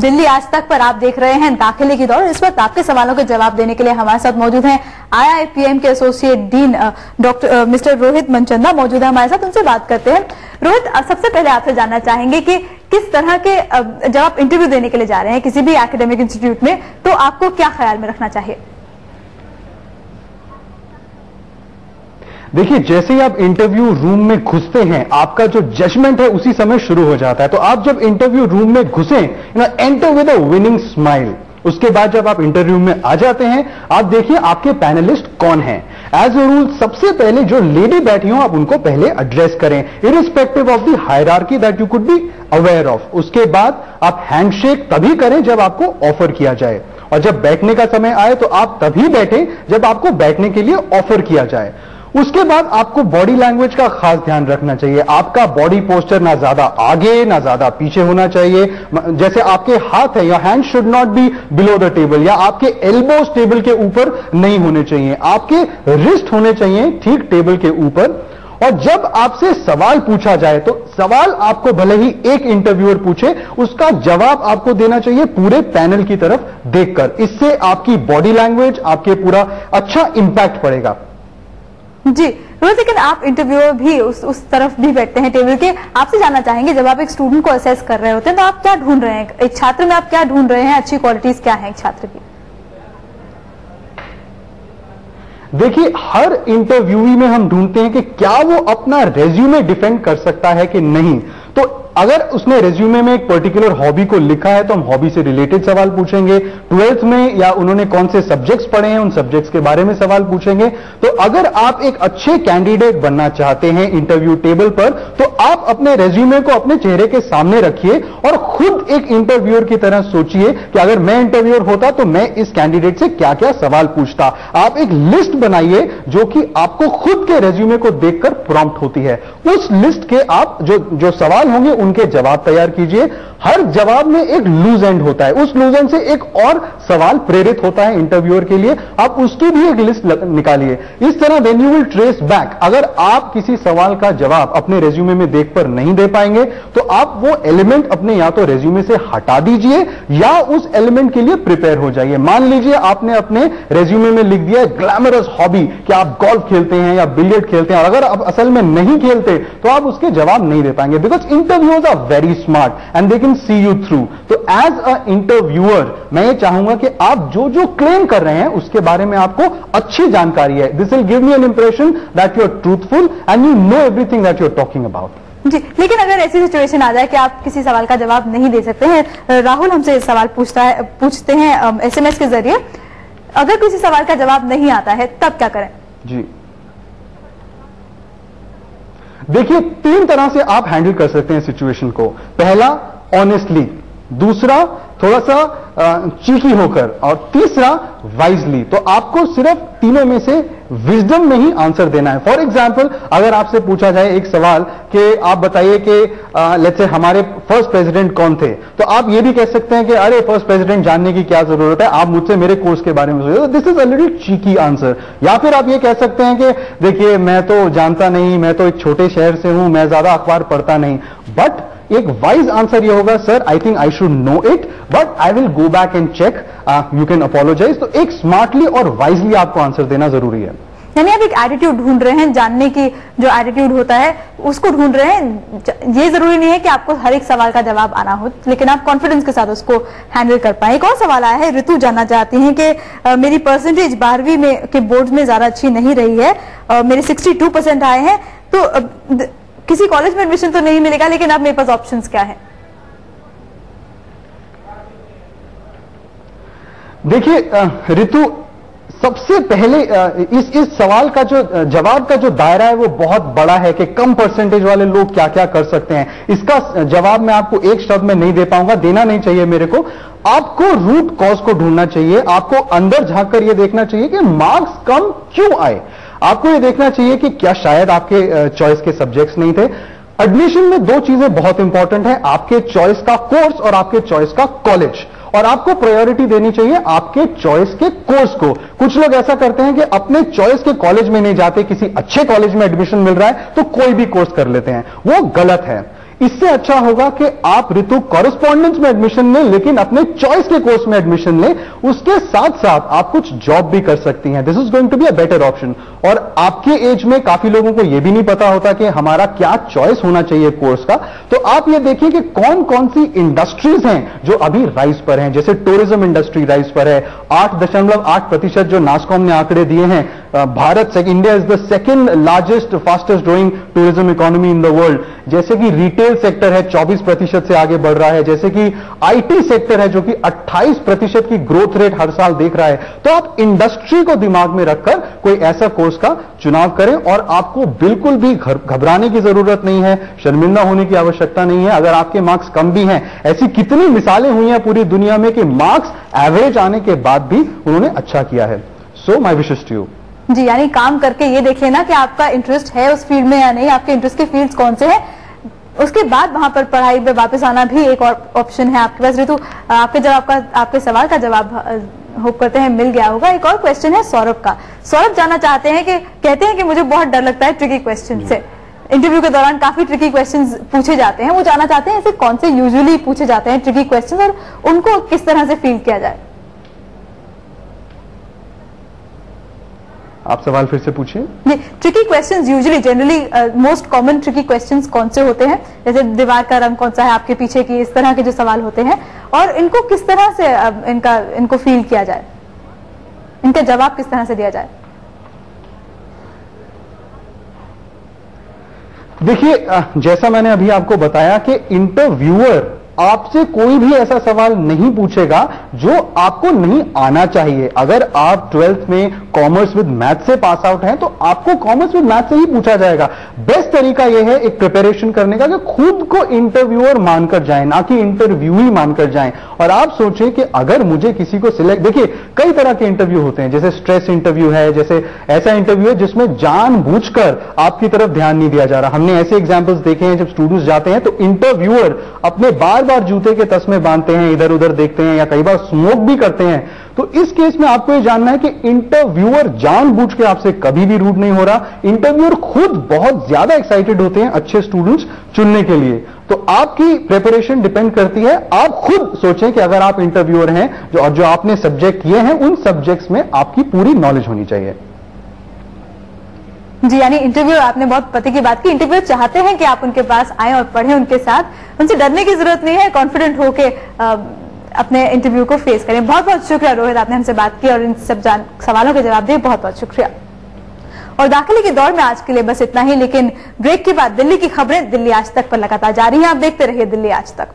दिल्ली आज तक पर आप देख रहे हैं दाखिले की दौड़। इस वक्त आपके सवालों के जवाब देने के लिए हमारे साथ मौजूद हैं IIPM के associate dean doctor mister Rohit Manchanda मौजूद है हमारे साथ। उनसे बात करते हैं। रोहित, सबसे पहले आपसे जानना चाहेंगे कि किस तरह के जब आप इंटरव्यू देने के लिए जा रहे हैं किसी भी एकेडमिक इंस्टीट्यूट में, तो आपको क्या ख्याल में रखना चाहिए? देखिए, जैसे ही आप इंटरव्यू रूम में घुसते हैं आपका जो जजमेंट है उसी समय शुरू हो जाता है। तो आप जब इंटरव्यू रूम में घुसे, enter with a winning smile. उसके बाद जब आप इंटरव्यू में आ जाते हैं, आप देखिए आपके पैनलिस्ट कौन हैं। एज अ रूल सबसे पहले जो लेडी बैठी हो आप उनको पहले एड्रेस करें, irrespective of the hierarchy that you could be aware of. उसके बाद आप हैंडशेक तभी करें जब आपको ऑफर किया जाए, और जब बैठने का समय आए तो आप तभी बैठें जब आपको बैठने के लिए ऑफर किया जाए। उसके बाद आपको बॉडी लैंग्वेज का खास ध्यान रखना चाहिए। आपका बॉडी पोस्चर ना ज्यादा आगे ना ज्यादा पीछे होना चाहिए। जैसे आपके हाथ है, your hand should not be below the table, या आपके एल्बोज टेबल के ऊपर नहीं होने चाहिए। आपके रिस्ट होने चाहिए ठीक टेबल के ऊपर। और जब आपसे सवाल पूछा जाए तो सवाल आपको भले ही एक इंटरव्यूअर पूछे, उसका जवाब आपको देना चाहिए पूरे पैनल की तरफ देखकर। इससे आपकी बॉडी लैंग्वेज, आपके पूरा अच्छा इंपैक्ट पड़ेगा। जी रोहित, लेकिन आप इंटरव्यूअर भी उस तरफ भी बैठते हैं टेबल के। आपसे जानना चाहेंगे, जब आप एक स्टूडेंट को असेस कर रहे होते हैं तो आप क्या ढूंढ रहे हैं? एक छात्र में आप क्या ढूंढ रहे हैं? अच्छी क्वालिटीज क्या है एक छात्र की? देखिए, हर इंटरव्यूई में हम ढूंढते हैं कि क्या वो अपना रेज्यूमे डिफेंड कर सकता है कि नहीं। तो अगर उसने रेज्यूमे में एक पर्टिकुलर हॉबी को लिखा है तो हम हॉबी से रिलेटेड सवाल पूछेंगे। 12th में या उन्होंने कौन से सब्जेक्ट्स पढ़े हैं उन सब्जेक्ट्स के बारे में सवाल पूछेंगे। तो अगर आप एक अच्छे कैंडिडेट बनना चाहते हैं इंटरव्यू टेबल पर, तो आप अपने रेज्यूमे को अपने चेहरे के सामने रखिए और खुद एक इंटरव्यूअर की तरह सोचिए कि अगर मैं इंटरव्यूअर होता तो मैं इस कैंडिडेट से क्या क्या सवाल पूछता। आप एक लिस्ट बनाइए जो कि आपको खुद के रेज्यूमे को देखकर प्रॉम्प्ट होती है। उस लिस्ट के आप जो सवाल होंगे उनके जवाब तैयार कीजिए। हर जवाब में एक लूज एंड होता है, उस लूज एंड से एक और सवाल प्रेरित होता है इंटरव्यूअर के लिए। आप उसकी भी एक लिस्ट निकालिए। इस तरह when you will trace back, अगर आप किसी सवाल का जवाब अपने रेज्यूमे में देखकर नहीं दे पाएंगे तो आप वो एलिमेंट अपने या तो रेज्यूमे से हटा दीजिए या उस एलिमेंट के लिए प्रिपेयर हो जाइए। मान लीजिए आपने अपने रेज्यूमे में लिख दिया ग्लैमरस हॉबी कि आप गोल्फ खेलते हैं या बिलियर्ड खेलते हैं, और अगर आप असल में नहीं खेलते तो आप उसके जवाब नहीं दे पाएंगे। Because interviewers are very smart and they can see you through. तो एज अ इंटरव्यूअर मैं ये चाहूंगा कि आप जो जो क्लेम कर रहे हैं उसके बारे में आपको अच्छी जानकारी है। This will give me an impression that you are truthful and you know everything that you are talking about. जी, लेकिन अगर ऐसी सिचुएशन आ जाए कि आप किसी सवाल का जवाब नहीं दे सकते हैं, राहुल हमसे सवाल पूछते हैं SMS के जरिए, अगर किसी सवाल का जवाब नहीं आता है तब क्या करें? जी देखिए, 3 तरह से आप हैंडल कर सकते हैं सिचुएशन को। पहला, ऑनेस्टली। दूसरा, थोड़ा सा चीकी होकर। और तीसरा, वाइजली। तो आपको सिर्फ तीनों में से विजडम में ही आंसर देना है। फॉर एग्जाम्पल, अगर आपसे पूछा जाए एक सवाल कि आप बताइए कि लेट्स से हमारे फर्स्ट प्रेसिडेंट कौन थे, तो आप ये भी कह सकते हैं कि अरे फर्स्ट प्रेसिडेंट जानने की क्या जरूरत है, आप मुझसे मेरे कोर्स के बारे में सोचिए। This is a little cheeky answer. या फिर आप ये कह सकते हैं कि देखिए मैं तो जानता नहीं, मैं तो एक छोटे शहर से हूं, मैं ज्यादा अखबार पढ़ता नहीं। बट एक वाइज आंसर ये होगा, sir I think I should know it but I will go back and check, you can apologise. तो एक स्मार्टली और वाइजली आपको आंसर देना जरूरी है। यानी आप एक एटीट्यूड ढूंढ रहे हैं, जानने की जो एटीट्यूड होता है उसको ढूंढ रहे हैं। ये जरूरी नहीं है कि आपको हर एक सवाल का जवाब आना हो, लेकिन आप कॉन्फिडेंस के साथ उसको हैंडल कर पाए। एक और सवाल आया है, ऋतु जानना चाहती हैं कि मेरी परसेंटेज 12वीं में के बोर्ड में ज्यादा अच्छी नहीं रही है, मेरे 62% आए हैं, तो किसी कॉलेज में एडमिशन तो नहीं मिलेगा, लेकिन अब मेरे पास ऑप्शंस क्या है? देखिए ऋतु, सबसे पहले इस सवाल का जो जवाब का जो दायरा है वो बहुत बड़ा है कि कम परसेंटेज वाले लोग क्या क्या कर सकते हैं। इसका जवाब मैं आपको एक शब्द में नहीं दे पाऊंगा, देना नहीं चाहिए मेरे को। आपको रूट कॉज को ढूंढना चाहिए। आपको अंदर झांक कर यह देखना चाहिए कि मार्क्स कम क्यों आए। आपको यह देखना चाहिए कि क्या शायद आपके चॉइस के सब्जेक्ट्स नहीं थे। एडमिशन में 2 चीजें बहुत इंपॉर्टेंट है, आपके चॉइस का कोर्स और आपके चॉइस का कॉलेज। और आपको प्रायोरिटी देनी चाहिए आपके चॉइस के कोर्स को। कुछ लोग ऐसा करते हैं कि अपने चॉइस के कॉलेज में नहीं जाते, किसी अच्छे कॉलेज में एडमिशन मिल रहा है तो कोई भी कोर्स कर लेते हैं, वो गलत है। इससे अच्छा होगा कि आप ऋतु कॉरेस्पॉन्डेंस में एडमिशन लें, लेकिन अपने चॉइस के कोर्स में एडमिशन लें, उसके साथ साथ आप कुछ जॉब भी कर सकती हैं। This is going to be a better option. और आपके एज में काफी लोगों को यह भी नहीं पता होता कि हमारा क्या चॉइस होना चाहिए कोर्स का। तो आप ये देखिए कि कौन कौन सी इंडस्ट्रीज हैं जो अभी राइज पर हैं। जैसे टूरिज्म इंडस्ट्री राइज पर है, 8.8% जो नास्कॉम ने आंकड़े दिए हैं। Bharat India is the second largest fastest growing tourism economy in the world. जैसे कि रिटेल सेक्टर है 24% से आगे बढ़ रहा है। जैसे कि आईटी सेक्टर है जो कि 28% की ग्रोथ रेट हर साल देख रहा है। तो आप इंडस्ट्री को दिमाग में रखकर कोई ऐसा कोर्स का चुनाव करें और आपको बिल्कुल भी घबराने की जरूरत नहीं है, शर्मिंदा होने की आवश्यकता नहीं है अगर आपके मार्क्स कम भी हैं। ऐसी कितनी मिसालें हुई हैं पूरी दुनिया में कि मार्क्स एवरेज आने के बाद भी उन्होंने अच्छा किया है। So my wishes to you. जी, यानी काम करके ये देख लेना कि आपका इंटरेस्ट है उस फील्ड में या नहीं, आपके इंटरेस्ट के फील्ड्स कौन से हैं, उसके बाद वहां पर पढ़ाई में वापस आना भी एक और ऑप्शन है आपके पास। ऋतु, आपके सवाल का जवाब होप करते हैं मिल गया होगा। एक और क्वेश्चन है सौरभ का। सौरभ जानना चाहते हैं कि कहते हैं कि मुझे बहुत डर लगता है ट्रिकी क्वेश्चन से, इंटरव्यू के दौरान काफी ट्रिकी क्वेश्चंस पूछे जाते हैं। वो जानना चाहते हैं ऐसे कौन से यूजुअली पूछे जाते हैं ट्रिकी क्वेश्चंस और उनको किस तरह से फील किया जाए। आप सवाल फिर से पूछिए। Tricky questions usually generally most common tricky questions कौन से होते हैं, जैसे दीवार का रंग कौन सा है आपके पीछे की, इस तरह के जो सवाल होते हैं, और इनको किस तरह से इनको फील किया जाए, इनका जवाब किस तरह से दिया जाए। देखिए, जैसा मैंने अभी आपको बताया कि इंटरव्यूअर आपसे कोई भी ऐसा सवाल नहीं पूछेगा जो आपको नहीं आना चाहिए। अगर आप 12th में कॉमर्स विद मैथ से पास आउट हैं तो आपको कॉमर्स विद मैथ से ही पूछा जाएगा। बेस्ट तरीका यह है एक प्रिपरेशन करने का कि खुद को इंटरव्यूअर मानकर जाएं, ना कि इंटरव्यूई मानकर जाएं। और आप सोचें कि अगर मुझे किसी को सिलेक्ट, देखिए कई तरह के इंटरव्यू होते हैं, जैसे स्ट्रेस इंटरव्यू है, जैसे ऐसा इंटरव्यू है जिसमें जानबूझकर आपकी तरफ ध्यान नहीं दिया जा रहा। हमने ऐसे एग्जाम्पल्स देखे हैं, जब स्टूडेंट्स जाते हैं तो इंटरव्यूअर अपने बार जूते के तस्मे बांधते हैं, इधर उधर देखते हैं या कई बार स्मोक भी करते हैं। तो इस केस में आपको यह जानना है कि इंटरव्यूअर जानबूझ के आपसे कभी भी रूड नहीं हो रहा। इंटरव्यूअर खुद बहुत ज्यादा एक्साइटेड होते हैं अच्छे स्टूडेंट्स चुनने के लिए। तो आपकी प्रिपरेशन डिपेंड करती है। आप खुद सोचें कि अगर आप इंटरव्यूअर हैं जो आपने सब्जेक्ट किए हैं, उन सब्जेक्ट्स में आपकी पूरी नॉलेज होनी चाहिए। जी, यानी इंटरव्यू, आपने बहुत पते की बात की। इंटरव्यू चाहते हैं कि आप उनके पास आए और पढ़ें उनके साथ, उनसे डरने की जरूरत नहीं है, कॉन्फिडेंट होके अपने इंटरव्यू को फेस करें। बहुत बहुत शुक्रिया रोहित, आपने हमसे बात की और इन सब सवालों के जवाब दिए, बहुत बहुत शुक्रिया। और दाखिले की दौड़ में आज के लिए बस इतना ही, लेकिन ब्रेक के बाद दिल्ली की खबरें दिल्ली आज तक पर लगातार जारी हैं। आप देखते रहिए दिल्ली आज तक।